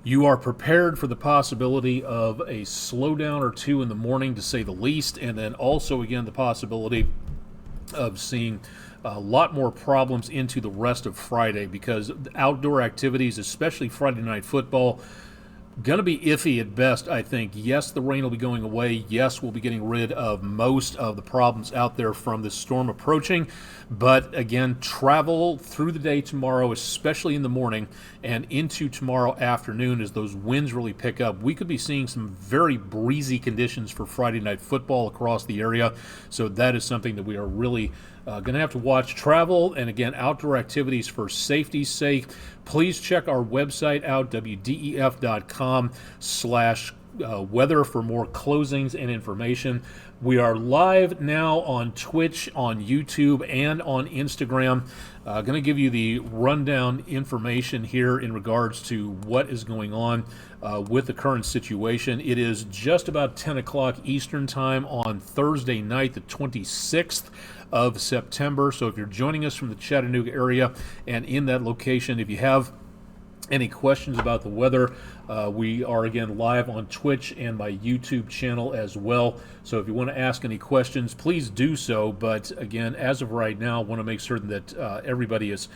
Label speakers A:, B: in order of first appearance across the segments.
A: you are prepared for the possibility of a slowdown or two in the morning, to say the least, and then also, again, the possibility of seeing a lot more problems into the rest of Friday, because outdoor activities, especially Friday night football, going to be iffy at best, I think. Yes, the rain will be going away. Yes, we'll be getting rid of most of the problems out there from this storm approaching. But again, travel through the day tomorrow, especially in the morning and into tomorrow afternoon, as those winds really pick up. We could be seeing some very breezy conditions for Friday night football across the area. So that is something that we are really going to have to watch. Travel and, again, outdoor activities for safety's sake. Please check our website out, wdef.com/weather, for more closings and information. We are live now on Twitch, on YouTube, and on Instagram. Going to give you the rundown information here in regards to what is going on with the current situation. It is just about 10 o'clock Eastern Time on Thursday night, the 26th of September. So if you're joining us from the Chattanooga area and in that location, if you have any questions about the weather, we are again live on Twitch and my YouTube channel as well. So if you want to ask any questions, please do so. But again, as of right now, I want to make certain that everybody is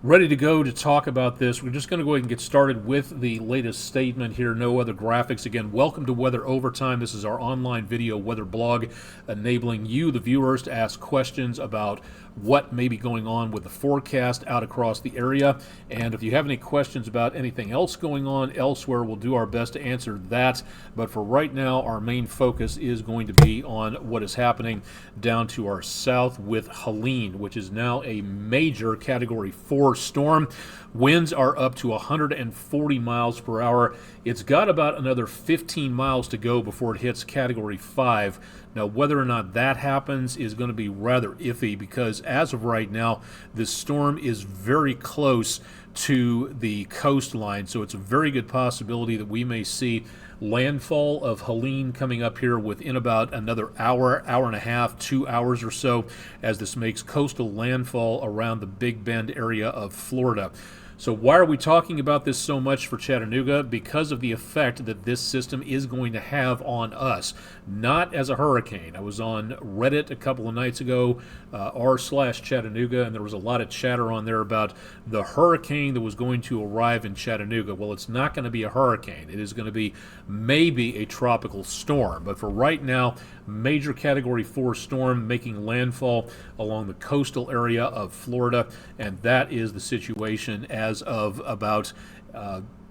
A: ready to go to talk about this. We're just going to go ahead and get started with the latest statement here. No other graphics. Again, welcome to Weather Overtime. This is our online video weather blog, enabling you, the viewers, to ask questions about what may be going on with the forecast out across the area. And if you have any questions about anything else going on elsewhere, we'll do our best to answer that. But for right now, our main focus is going to be on what is happening down to our south with Helene, which is now a major Category 4 storm. Winds are up to 140 miles per hour. It's got about another 15 miles to go before it hits Category 5. Now, whether or not that happens is going to be rather iffy, because as of right now, this storm is very close to the coastline. So it's a very good possibility that we may see landfall of Helene coming up here within about another hour, hour and a half, 2 hours or so, as this makes coastal landfall around the Big Bend area of Florida. So why are we talking about this so much for Chattanooga? Because of the effect that this system is going to have on us, not as a hurricane. I was on Reddit a couple of nights ago, r/Chattanooga, and there was a lot of chatter on there about the hurricane that was going to arrive in Chattanooga. Well, it's not going to be a hurricane. It is going to be maybe a tropical storm. But for right now, major Category 4 storm making landfall along the coastal area of Florida, and that is the situation as of about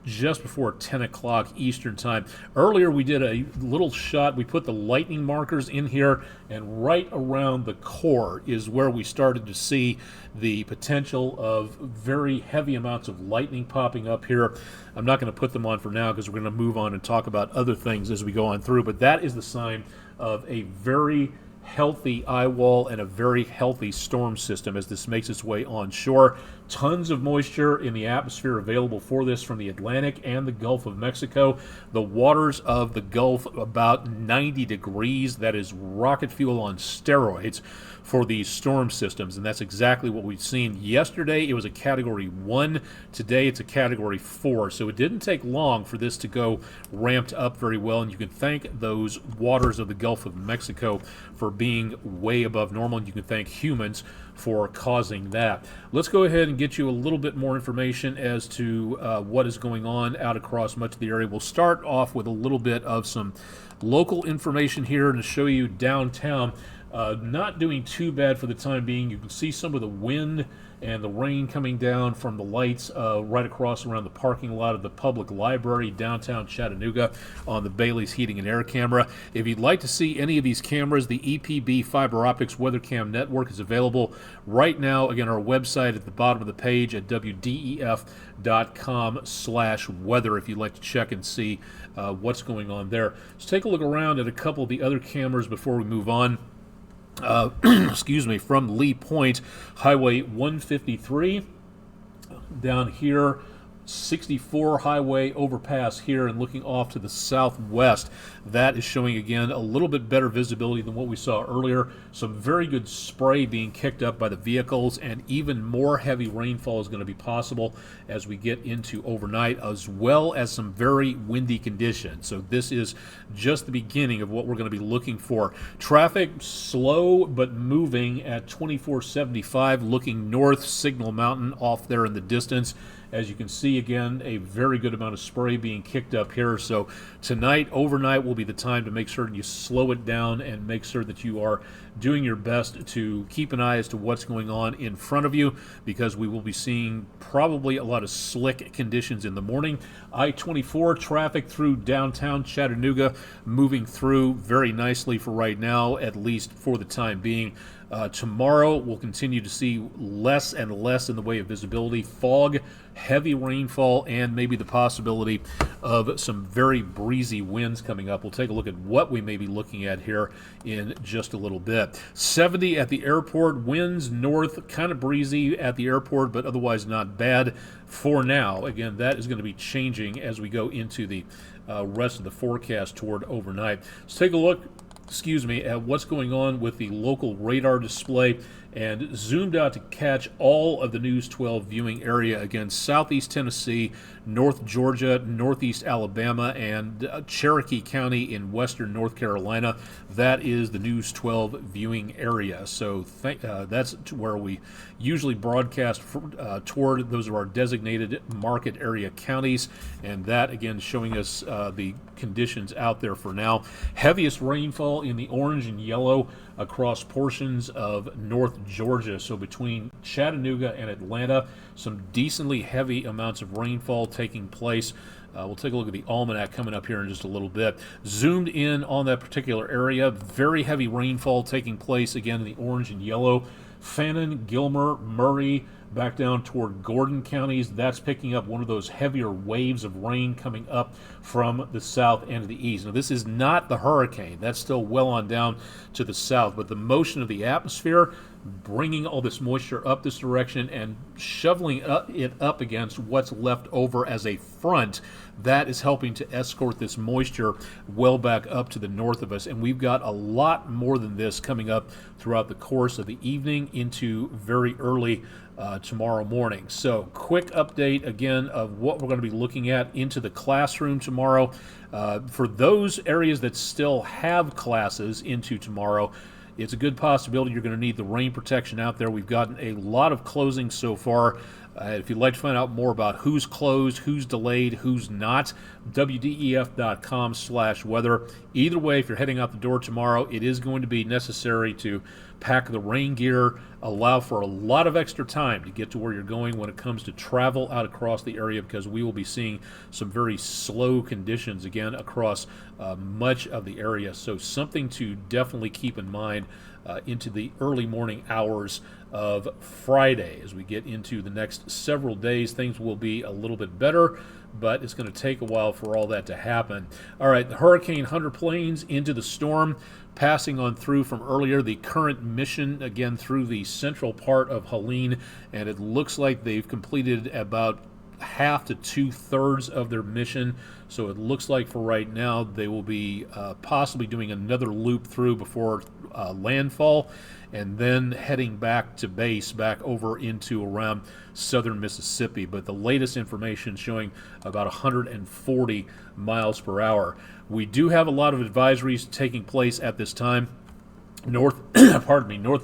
A: just before 10 o'clock Eastern Time. Earlier we did a little shot. We put the lightning markers in here, and right around the core is where we started to see the potential of very heavy amounts of lightning popping up here. I'm not going to put them on for now, because we're going to move on and talk about other things as we go on through, but that is the sign of a very healthy eye wall and a very healthy storm system as this makes its way onshore. Tons of moisture in the atmosphere available for this from the Atlantic and the Gulf of Mexico. The waters of the Gulf about 90 degrees. That is rocket fuel on steroids for these storm systems, and that's exactly what we've seen. Yesterday it was a Category 1. Today it's a Category 4. So it didn't take long for this to go ramped up very well, and you can thank those waters of the Gulf of Mexico for being way above normal, and you can thank humans for causing that. Let's go ahead and get you a little bit more information as to what is going on out across much of the area. We'll start off with a little bit of some local information here to show you downtown. Not doing too bad for the time being. You can see some of the wind and the rain coming down from the lights right across around the parking lot of the public library downtown Chattanooga on the Bailey's Heating and Air camera. If you'd like to see any of these cameras, the EPB Fiber Optics WeatherCam Network is available right now. Again, our website at the bottom of the page at wdef.com/weather if you'd like to check and see what's going on there. Let's take a look around at a couple of the other cameras before we move on. Excuse me, from Lee Point, Highway 153 down here 64 highway overpass here and looking off to the southwest. That is showing again a little bit better visibility than what we saw earlier. Some very good spray being kicked up by the vehicles, and even more heavy rainfall is going to be possible as we get into overnight, as well as some very windy conditions. So this is just the beginning of what we're going to be looking for. Traffic slow but moving at 2475 looking north, Signal Mountain off there in the distance. As you can see, again, a very good amount of spray being kicked up here. So tonight, overnight, will be the time to make sure you slow it down and make sure that you are doing your best to keep an eye as to what's going on in front of you, because we will be seeing probably a lot of slick conditions in the morning. I-24 traffic through downtown Chattanooga moving through very nicely for right now, at least for the time being. Tomorrow, we'll continue to see less and less in the way of visibility, fog, heavy rainfall, and maybe the possibility of some very breezy winds coming up. We'll take a look at what we may be looking at here in just a little bit. 70 at the airport, winds north, kind of breezy at the airport, but otherwise not bad for now. Again, that is going to be changing as we go into the rest of the forecast toward overnight. Let's take a look at what's going on with the local radar display, and zoomed out to catch all of the News 12 viewing area. Again, southeast Tennessee, North Georgia, northeast Alabama, and Cherokee County in western North Carolina. That is the News 12 viewing area. So that's where we usually broadcast toward. Those are our designated market area counties, and that again showing us the conditions out there for now. Heaviest rainfall in the orange and yellow across portions of North Georgia. So between Chattanooga and Atlanta, some decently heavy amounts of rainfall taking place. We'll take a look at the almanac coming up here in just a little bit. Zoomed in on that particular area, very heavy rainfall taking place again in the orange and yellow. Fannin, Gilmer, Murray, back down toward Gordon counties. That's picking up one of those heavier waves of rain coming up from the south and the east. Now, this is not the hurricane. That's still well on down to the south, but the motion of the atmosphere bringing all this moisture up this direction and shoveling it up against what's left over as a front, that is helping to escort this moisture well back up to the north of us. And we've got a lot more than this coming up throughout the course of the evening into very early tomorrow morning. So quick update again of what we're going to be looking at into the classroom tomorrow. For those areas that still have classes into tomorrow, it's a good possibility you're going to need the rain protection out there. We've gotten a lot of closings so far. If you'd like to find out more about who's closed, who's delayed, who's not, wdef.com/weather. Either way, if you're heading out the door tomorrow, it is going to be necessary to pack the rain gear, allow for a lot of extra time to get to where you're going when it comes to travel out across the area, because we will be seeing some very slow conditions again across much of the area. So something to definitely keep in mind into the early morning hours of Friday. As we get into the next several days, things will be a little bit better, but it's going to take a while for all that to happen. All right, the Hurricane Hunter planes into the storm, passing on through from earlier. The current mission, again, through the central part of Helene, and it looks like they've completed about half to 2/3 of their mission. So it looks like for right now they will be possibly doing another loop through before landfall, and then heading back to base, back over into around southern Mississippi. But the latest information showing about 140 miles per hour. We do have a lot of advisories taking place at this time. North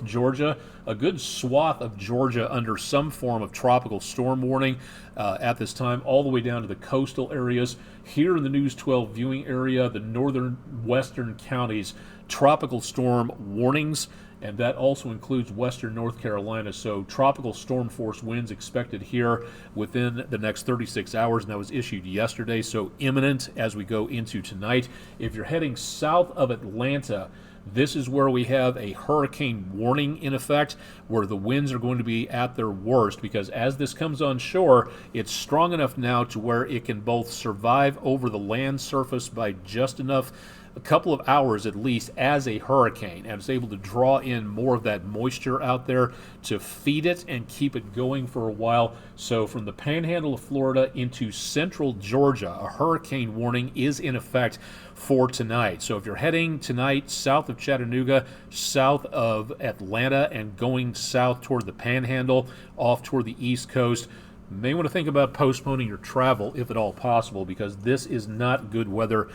A: Georgia, a good swath of Georgia under some form of tropical storm warning at this time, all the way down to the coastal areas. Here in the News 12 viewing area, the northern western counties, tropical storm warnings, and that also includes western North Carolina. So tropical storm force winds expected here within the next 36 hours, and that was issued yesterday, so imminent as we go into tonight. If you're heading south of Atlanta, this is where we have a hurricane warning in effect, where the winds are going to be at their worst, because as this comes on shore, it's strong enough now to where it can both survive over the land surface by just enough a couple of hours at least as a hurricane, and it's able to draw in more of that moisture out there to feed it and keep it going for a while. So from the panhandle of Florida into central Georgia, a hurricane warning is in effect for tonight. So if you're heading tonight south of Chattanooga, south of Atlanta, and going south toward the panhandle, off toward the East Coast, may want to think about postponing your travel if at all possible, because this is not good weather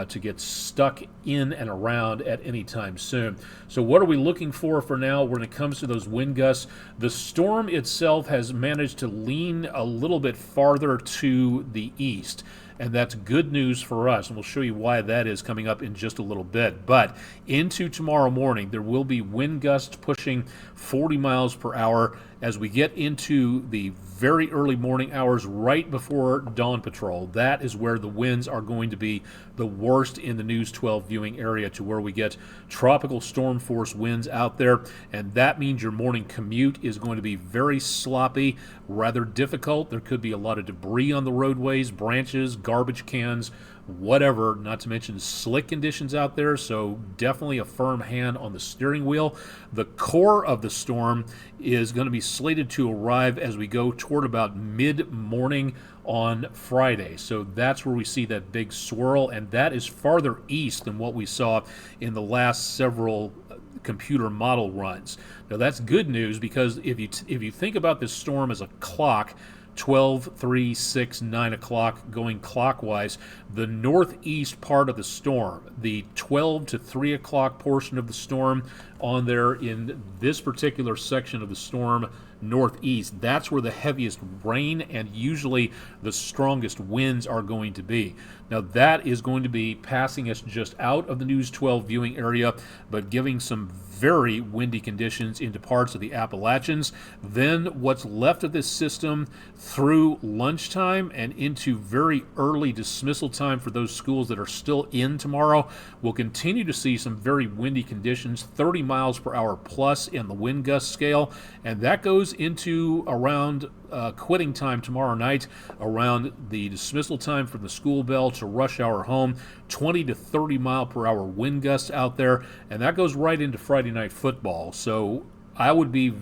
A: to get stuck in and around at any time soon. So what are we looking for now when it comes to those wind gusts? The storm itself has managed to lean a little bit farther to the east, and that's good news for us, and we'll show you why that is coming up in just a little bit. But into tomorrow morning, there will be wind gusts pushing 40 miles per hour as we get into the very early morning hours right before dawn patrol. That is where the winds are going to be the worst in the News 12 viewing area, to where we get tropical storm force winds out there, and that means your morning commute is going to be very sloppy, rather difficult. There could be a lot of debris on the roadways, branches, garbage cans, whatever, not to mention slick conditions out there, so definitely a firm hand on the steering wheel. The core of the storm is going to be slated to arrive as we go toward about mid-morning on Friday. So that's where we see that big swirl, and that is farther east than what we saw in the last several computer model runs. Now that's good news, because if you think about this storm as a clock, 12, 3, 6, 9 o'clock going clockwise, the northeast part of the storm, the 12 to 3 o'clock portion of the storm on there in this particular section of the storm northeast, that's where the heaviest rain and usually the strongest winds are going to be. Now that is going to be passing us just out of the News 12 viewing area, but giving some very windy conditions into parts of the Appalachians. Then what's left of this system through lunchtime and into very early dismissal time for those schools that are still in tomorrow, we'll continue to see some very windy conditions, 30 miles per hour plus in the wind gust scale, and that goes into around quitting time tomorrow night, around the dismissal time from the school bell to rush hour home, 20 to 30 mile per hour wind gusts out there, and that goes right into Friday night football. So I would be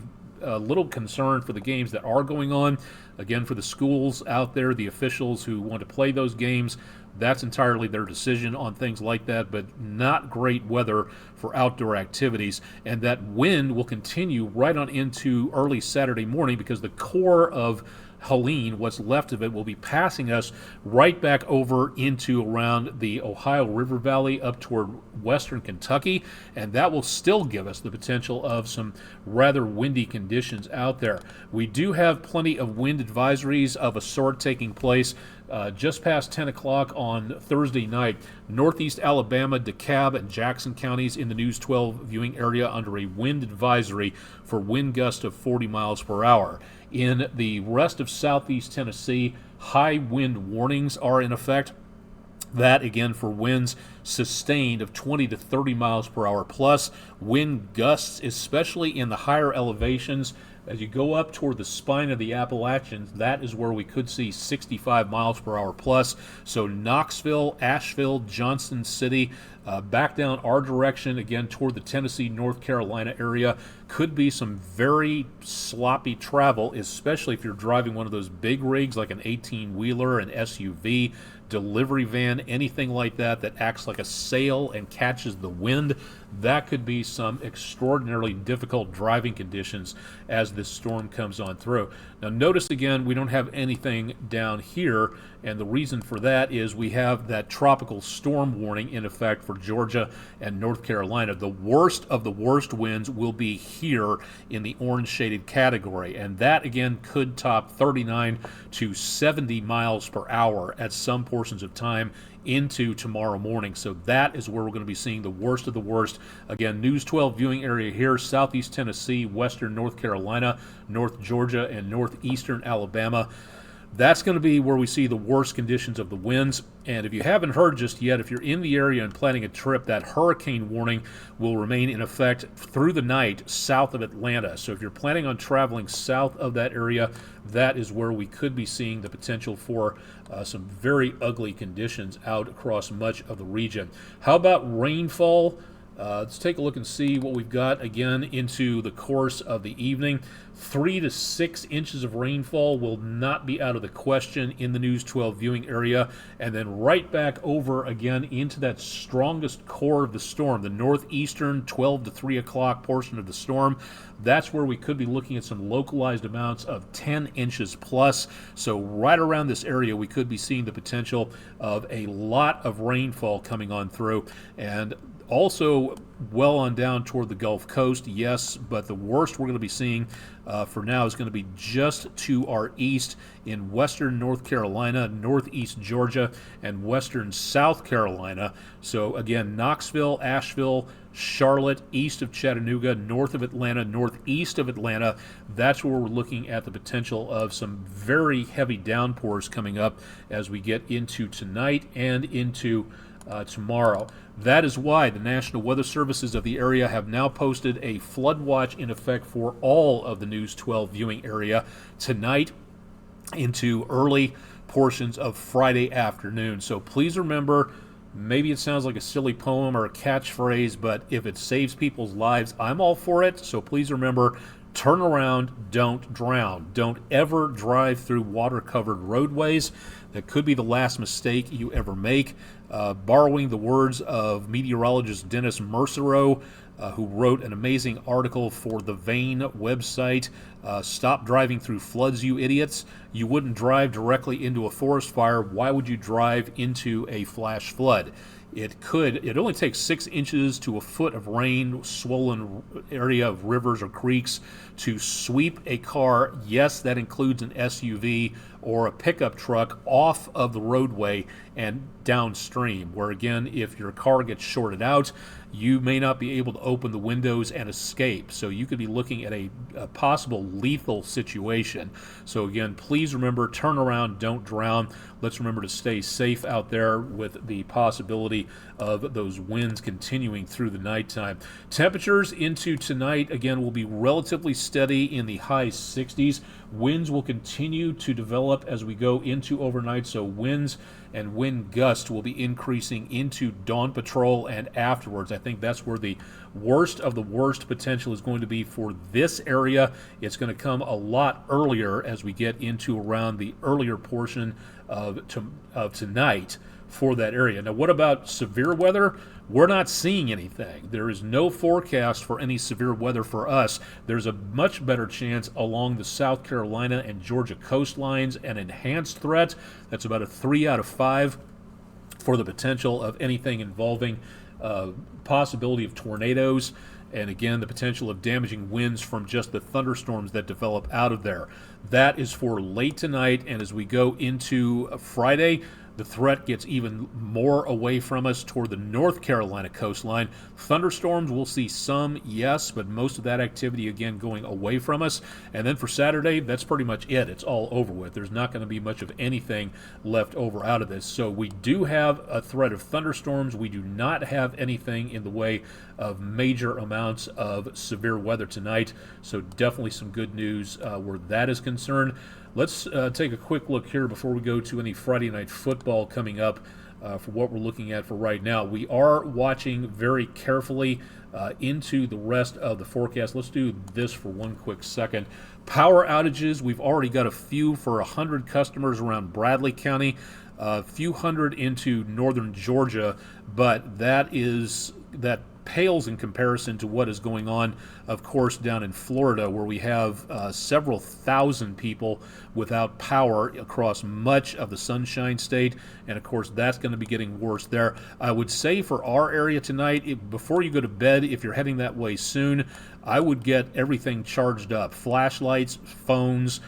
A: a little concerned for the games that are going on. Again, for the schools out there, the officials who want to play those games, that's entirely their decision on things like that, but not great weather for outdoor activities. And that wind will continue right on into early Saturday morning, because the core of Helene, what's left of it, will be passing us right back over into around the Ohio River Valley up toward western Kentucky, and that will still give us the potential of some rather windy conditions out there. We do have plenty of wind advisories of a sort taking place just past 10 o'clock on Thursday night. Northeast Alabama, DeKalb, and Jackson counties in the News 12 viewing area under a wind advisory for wind gusts of 40 miles per hour. In the rest of southeast Tennessee, high wind warnings are in effect. That, again, for winds sustained of 20 to 30 miles per hour plus. Wind gusts, especially in the higher elevations, as you go up toward the spine of the Appalachians, that is where we could see 65 miles per hour plus. So Knoxville, Asheville, Johnson City, back down our direction, again toward the Tennessee, North Carolina area, could be some very sloppy travel, especially if you're driving one of those big rigs like an 18-wheeler, an SUV, delivery van, anything like that that acts like a sail and catches the wind. That could be some extraordinarily difficult driving conditions as this storm comes on through. Now notice again, we don't have anything down here, and the reason for that is we have that tropical storm warning in effect for Georgia and North Carolina. The worst of the worst winds will be here in the orange shaded category, and that again could top 39 to 70 miles per hour at some portions of time into tomorrow morning. So that is where we're going to be seeing the worst of the worst. Again, News 12 viewing area here, southeast Tennessee, western North Carolina, North Georgia, and northeastern Alabama. That's going to be where we see the worst conditions of the winds. And if you haven't heard just yet, if you're in the area and planning a trip, that hurricane warning will remain in effect through the night south of Atlanta. So if you're planning on traveling south of that area, that is where we could be seeing the potential for some very ugly conditions out across much of the region. How about rainfall? Let's take a look and see what we've got again into the course of the evening. 3 to 6 inches of rainfall will not be out of the question in the News 12 viewing area, and then right back over again into that strongest core of the storm, the northeastern 12 to 3 o'clock portion of the storm. That's where we could be looking at some localized amounts of 10 inches plus. So right around this area, we could be seeing the potential of a lot of rainfall coming on through. And also well on down toward the Gulf Coast, yes, but the worst we're going to be seeing for now is going to be just to our east in western North Carolina, northeast Georgia, and western South Carolina. So again, Knoxville, Asheville, Charlotte, east of Chattanooga, north of Atlanta, northeast of Atlanta. That's where we're looking at the potential of some very heavy downpours coming up as we get into tonight and into tomorrow. That is why the National Weather Services of the area have now posted a flood watch in effect for all of the News 12 viewing area tonight into early portions of Friday afternoon. So please remember, maybe it sounds like a silly poem or a catchphrase, but if it saves people's lives, I'm all for it. So please remember, turn around, don't drown. Don't ever drive through water-covered roadways. That could be the last mistake you ever make. Borrowing the words of meteorologist Dennis Mercereau, who wrote an amazing article for the Vane website, Stop Driving Through Floods, You Idiots. You wouldn't drive directly into a forest fire. Why would you drive into a flash flood? It only takes 6 inches to a foot of rain, swollen area of rivers or creeks to sweep a car. Yes, that includes an SUV or a pickup truck off of the roadway and downstream, where again, if your car gets shorted out, you may not be able to open the windows and escape. So you could be looking at a possible lethal situation. So again, please remember, turn around, don't drown. Let's remember to stay safe out there with the possibility of those winds continuing through the nighttime. Temperatures into tonight, again, will be relatively steady in the high 60s. Winds will continue to develop as we go into overnight, so winds and wind gusts will be increasing into dawn patrol and afterwards. I think that's where the worst of the worst potential is going to be for this area. It's going to come a lot earlier as we get into around the earlier portion of tonight for that area. Now, what about severe weather? We're not seeing anything. There is no forecast for any severe weather for us. There's a much better chance along the South Carolina and Georgia coastlines, an enhanced threat. That's about a 3 out of 5 for the potential of anything involving possibility of tornadoes, and again, the potential of damaging winds from just the thunderstorms that develop out of there. That is for late tonight, and as we go into Friday, the threat gets even more away from us toward the North Carolina coastline. Thunderstorms, we'll see some, yes, but most of that activity, again, going away from us. And then for Saturday, that's pretty much it. It's all over with. There's not going to be much of anything left over out of this. So we do have a threat of thunderstorms. We do not have anything in the way of major amounts of severe weather tonight. So definitely some good news where that is concerned. Let's take a quick look here before we go to any Friday night football coming up for what we're looking at for right now. We are watching very carefully into the rest of the forecast. Let's do this for one quick second. Power outages, we've already got a few for 100 customers around Bradley County, a few hundred into northern Georgia, but that pales in comparison to what is going on, of course, down in Florida, where we have several thousand people without power across much of the Sunshine State, and of course that's going to be getting worse there. I would say for our area tonight, before you go to bed, if you're heading that way soon, I would get everything charged up, flashlights, phones,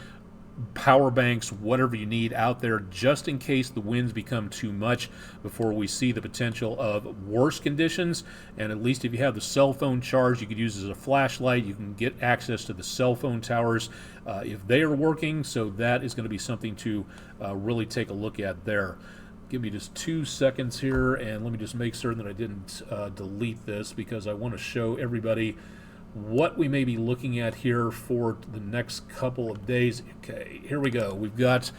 A: power banks, whatever you need out there, just in case the winds become too much before we see the potential of worse conditions. And at least if you have the cell phone charged, you could use it as a flashlight. You can get access to the cell phone towers if they are working. So that is going to be something to really take a look at there. Give me just 2 seconds here, and let me just make certain that I didn't delete this, because I want to show everybody what we may be looking at here for the next couple of days. Okay, here we go. We've got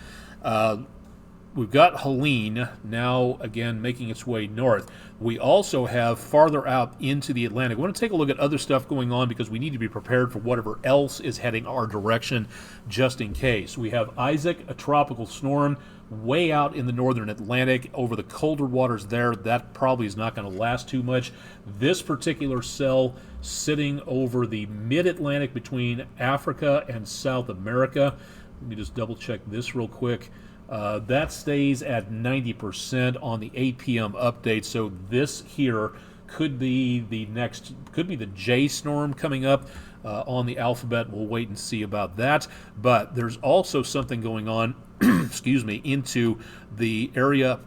A: Helene now again making its way north. We also have farther out into the Atlantic. We want to take a look at other stuff going on, because we need to be prepared for whatever else is heading our direction, just in case. We have Isaac, a tropical storm, way out in the northern Atlantic over the colder waters there. That probably is not going to last too much. This particular cell sitting over the mid-Atlantic between Africa and South America. Let me just double check this real quick. That stays at 90% on the 8 p.m. update. So this here could be the J storm coming up on the alphabet. We'll wait and see about that. But there's also something going on, excuse me, into the area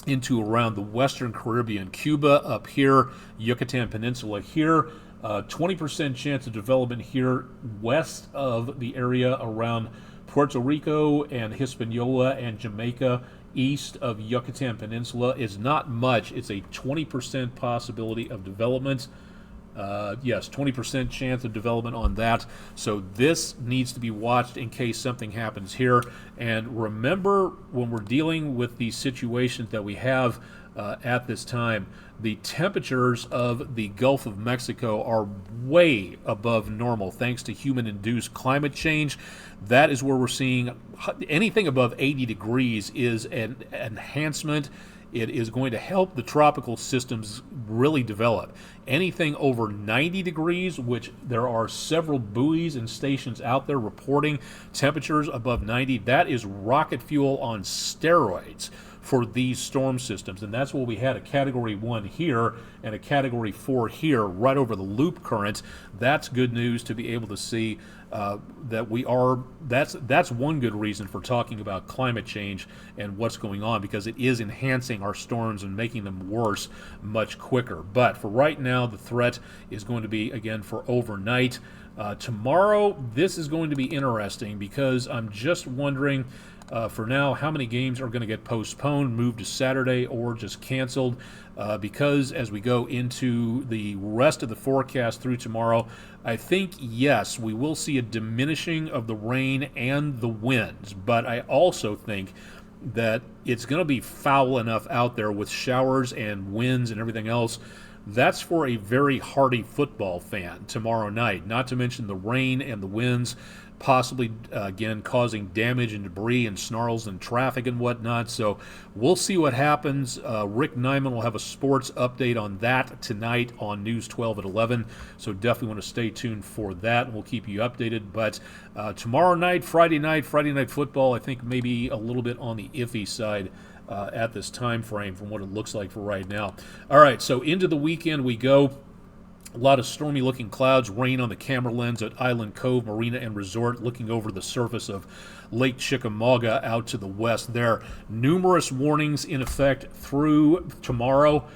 A: into around the Western Caribbean, Cuba up here, Yucatan Peninsula here. 20% chance of development here west of the area around Puerto Rico and Hispaniola and Jamaica. East of Yucatan Peninsula is not much. It's a 20% possibility of development. Yes, 20% chance of development on that. So this needs to be watched in case something happens here. And remember, when we're dealing with these situations that we have at this time, the temperatures of the Gulf of Mexico are way above normal thanks to human-induced climate change. That is where we're seeing anything above 80 degrees is an enhancement. It is going to help the tropical systems really develop. Anything over 90 degrees, which there are several buoys and stations out there reporting temperatures above 90, that is rocket fuel on steroids for these storm systems. And that's what we had, a Category 1 here and a Category 4 here right over the loop current. That's good news to be able to see that we are, that's one good reason for talking about climate change and what's going on, because it is enhancing our storms and making them worse much quicker. But for right now, the threat is going to be, again, for overnight. Tomorrow, this is going to be interesting, because I'm just wondering for now how many games are going to get postponed, moved to Saturday, or just canceled, because as we go into the rest of the forecast through tomorrow, I think, yes, we will see a diminishing of the rain and the winds, but I also think that it's going to be foul enough out there with showers and winds and everything else. That's for a very hardy football fan tomorrow night, not to mention the rain and the winds possibly, again, causing damage and debris and snarls and traffic and whatnot. So we'll see what happens. Rick Nyman will have a sports update on that tonight on News 12 at 11. So definitely want to stay tuned for that, and we'll keep you updated. But tomorrow night, Friday night football, I think maybe a little bit on the iffy side at this time frame from what it looks like for right now. All right, so into the weekend we go. A lot of stormy-looking clouds, rain on the camera lens at Island Cove Marina and Resort, looking over the surface of Lake Chickamauga out to the west there. Numerous warnings in effect through tomorrow.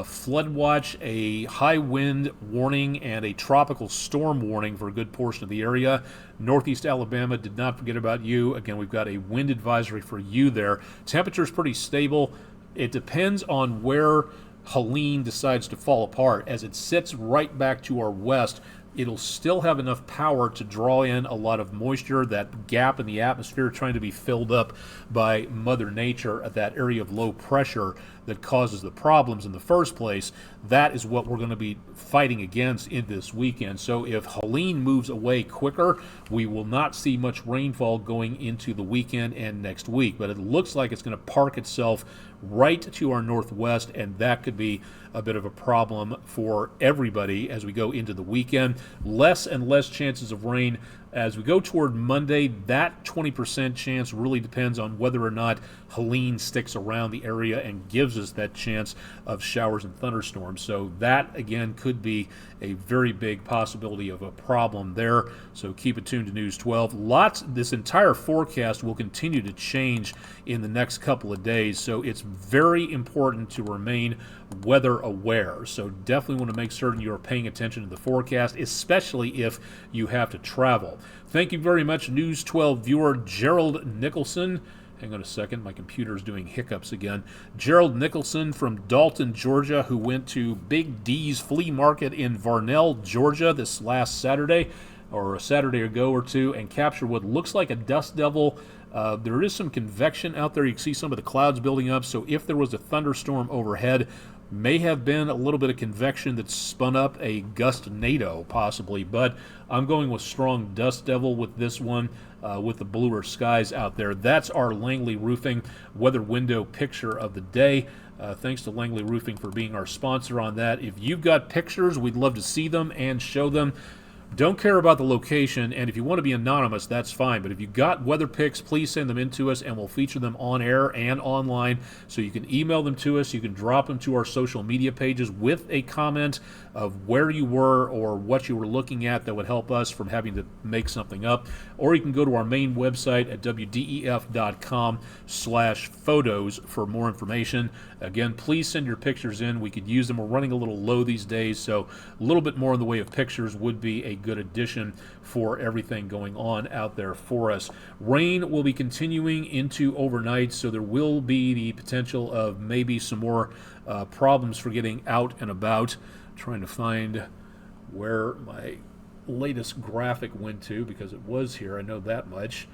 A: Flood watch, a high wind warning, and a tropical storm warning for a good portion of the area. Northeast Alabama, did not forget about you. Again, we've got a wind advisory for you there. Temperature's pretty stable. It depends on where Helene decides to fall apart. As it sits right back to our west, it'll still have enough power to draw in a lot of moisture, that gap in the atmosphere trying to be filled up by Mother Nature at that area of low pressure that causes the problems in the first place. That is what we're going to be fighting against in this weekend. So if Helene moves away quicker, we will not see much rainfall going into the weekend and next week. But it looks like it's going to park itself right to our northwest, and that could be a bit of a problem for everybody as we go into the weekend. Less and less chances of rain As we go toward Monday, that 20% chance really depends on whether or not Helene sticks around the area and gives us that chance of showers and thunderstorms. So that, again, could be a very big possibility of a problem there. So keep it tuned to News 12. This entire forecast will continue to change in the next couple of days. So it's very important to remain weather aware. So definitely want to make certain you're paying attention to the forecast, especially if you have to travel. Thank you very much, News 12 viewer Gerald Nicholson. Hang on a second, my computer's doing hiccups again. Gerald Nicholson from Dalton, Georgia, who went to Big D's Flea Market in Varnell, Georgia this last Saturday, or a Saturday ago or two, and captured what looks like a dust devil. There is some convection out there. You can see some of the clouds building up, so if there was a thunderstorm overhead, may have been a little bit of convection that spun up a gustnado possibly, but I'm going with strong dust devil with this one, with the bluer skies out there. That's our Langley Roofing weather window picture of the day. Thanks to Langley Roofing for being our sponsor on that. If you've got pictures, we'd love to see them and show them. Don't care about the location, and if you want to be anonymous, that's fine. But if you got weather pics, please send them in to us, and we'll feature them on air and online. So you can email them to us. You can drop them to our social media pages with a comment of where you were or what you were looking at that would help us from having to make something up. Or you can go to our main website at wdef.com/photos for more information. Again, please send your pictures in. We could use them. We're running a little low these days, so a little bit more in the way of pictures would be a good addition for everything going on out there for us. Rain will be continuing into overnight, so there will be the potential of maybe some more problems for getting out and about. Trying to find where my latest graphic went to, because it was here, I know that much.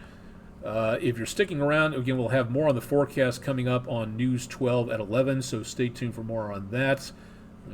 A: If you're sticking around, again, we'll have more on the forecast coming up on News 12 at 11, so stay tuned for more on that.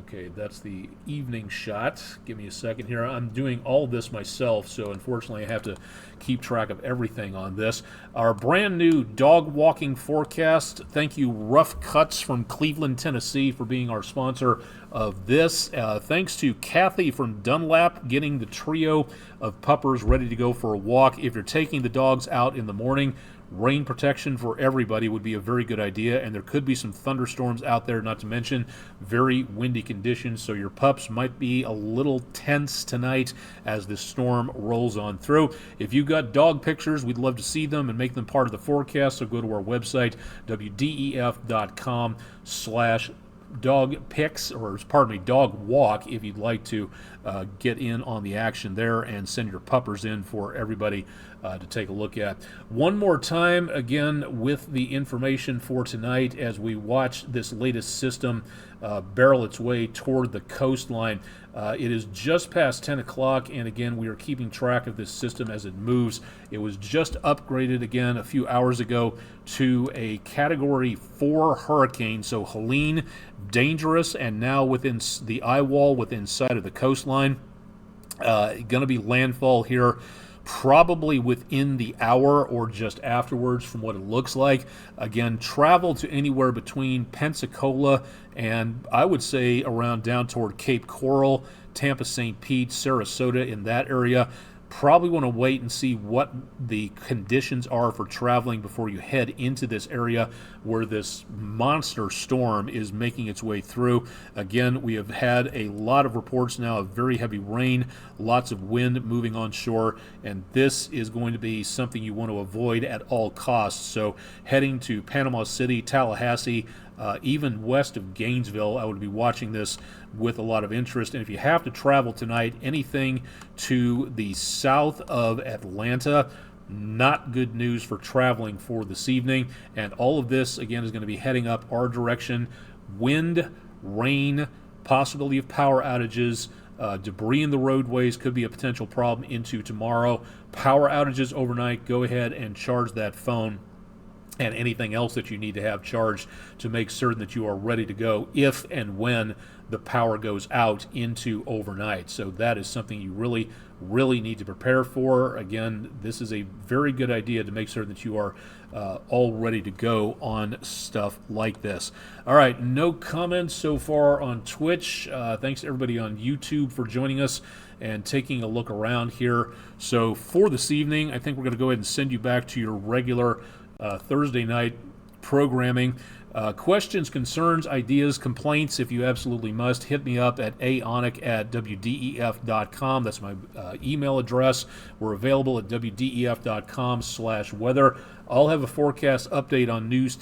A: Okay, that's the evening shot. Give me a second here. I'm doing all this myself, so unfortunately I have to keep track of everything on this. Our brand new dog walking forecast. Thank you, Rough Cuts from Cleveland, Tennessee, for being our sponsor of this. Thanks to Kathy from Dunlap getting the trio of puppers ready to go for a walk. If you're taking the dogs out in the morning, rain protection for everybody would be a very good idea, and there could be some thunderstorms out there, not to mention very windy conditions, so your pups might be a little tense tonight as this storm rolls on through. If you've got dog pictures, we'd love to see them and make them part of the forecast, so go to our website, wdef.com/dog pics, or pardon me, dog walk, if you'd like to get in on the action there and send your puppers in for everybody to take a look at. One more time, again, with the information for tonight as we watch this latest system barrel its way toward the coastline. It is just past 10 o'clock, and again, we are keeping track of this system as it moves. It was just upgraded again a few hours ago to a Category 4 hurricane, so Helene, dangerous, and now within the eye wall within sight of the coastline. Going to be landfall here probably within the hour or just afterwards from what it looks like. Again, travel to anywhere between Pensacola and I would say around down toward Cape Coral, Tampa, St. Pete, Sarasota, in that area. Probably want to wait and see what the conditions are for traveling before you head into this area where this monster storm is making its way through. Again, we have had a lot of reports now of very heavy rain, lots of wind moving on shore, and this is going to be something you want to avoid at all costs. So heading to Panama City, Tallahassee, even west of Gainesville, I would be watching this with a lot of interest. And if you have to travel tonight, anything to the south of Atlanta, not good news for traveling for this evening. And all of this, again, is going to be heading up our direction. Wind, rain, possibility of power outages, debris in the roadways could be a potential problem into tomorrow. Power outages overnight, go ahead and charge that phone and anything else that you need to have charged to make certain that you are ready to go if and when the power goes out into overnight. So that is something you really need to prepare for. Again, this is a very good idea to make certain that you are all ready to go on stuff like this. All right, no comments so far on Twitch. Thanks to everybody on YouTube for joining us and taking a look around here. So for this evening, I think we're going to go ahead and send you back to your regular Thursday night programming. Questions, concerns, ideas, complaints, if you absolutely must, hit me up at aonic@wdef.com. That's my email address. We're available at wdef.com/weather. I'll have a forecast update on News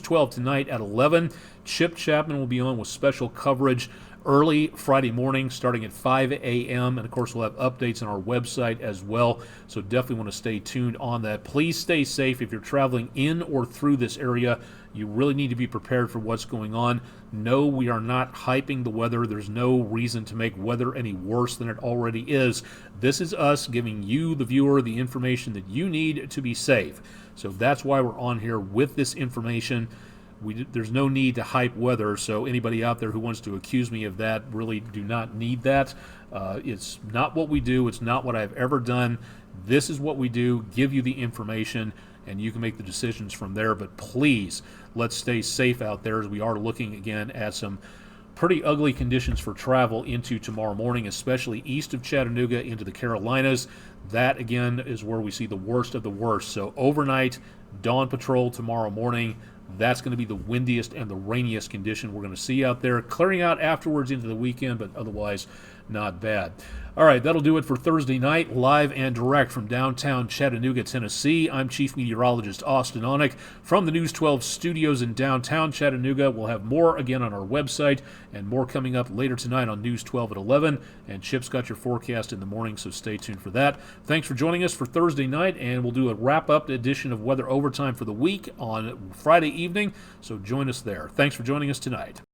A: 12 tonight at 11. Chip Chapman will be on with special coverage early Friday morning starting at 5 a.m. And, of course, we'll have updates on our website as well. So definitely want to stay tuned on that. Please stay safe if you're traveling in or through this area. You really need to be prepared for what's going on. No, we are not hyping the weather. There's no reason to make weather any worse than it already is. This is us giving you, the viewer, the information that you need to be safe. So that's why we're on here with this information. There's no need to hype weather, so anybody out there who wants to accuse me of that really do not need that. It's not what we do. It's not what I've ever done. This is what we do, give you the information, and you can make the decisions from there. But please, let's stay safe out there as we are looking again at some pretty ugly conditions for travel into tomorrow morning, especially east of Chattanooga into the Carolinas. That, again, is where we see the worst of the worst. So overnight, dawn patrol tomorrow morning. That's going to be the windiest and the rainiest condition we're going to see out there. Clearing out afterwards into the weekend, but otherwise not bad. All right, that'll do it for Thursday night, live and direct from downtown Chattanooga, Tennessee. I'm Chief Meteorologist Austin Onek from the News 12 studios in downtown Chattanooga. We'll have more again on our website and more coming up later tonight on News 12 at 11. And Chip's got your forecast in the morning, so stay tuned for that. Thanks for joining us for Thursday night, and we'll do a wrap-up edition of Weather Overtime for the week on Friday evening, so join us there. Thanks for joining us tonight.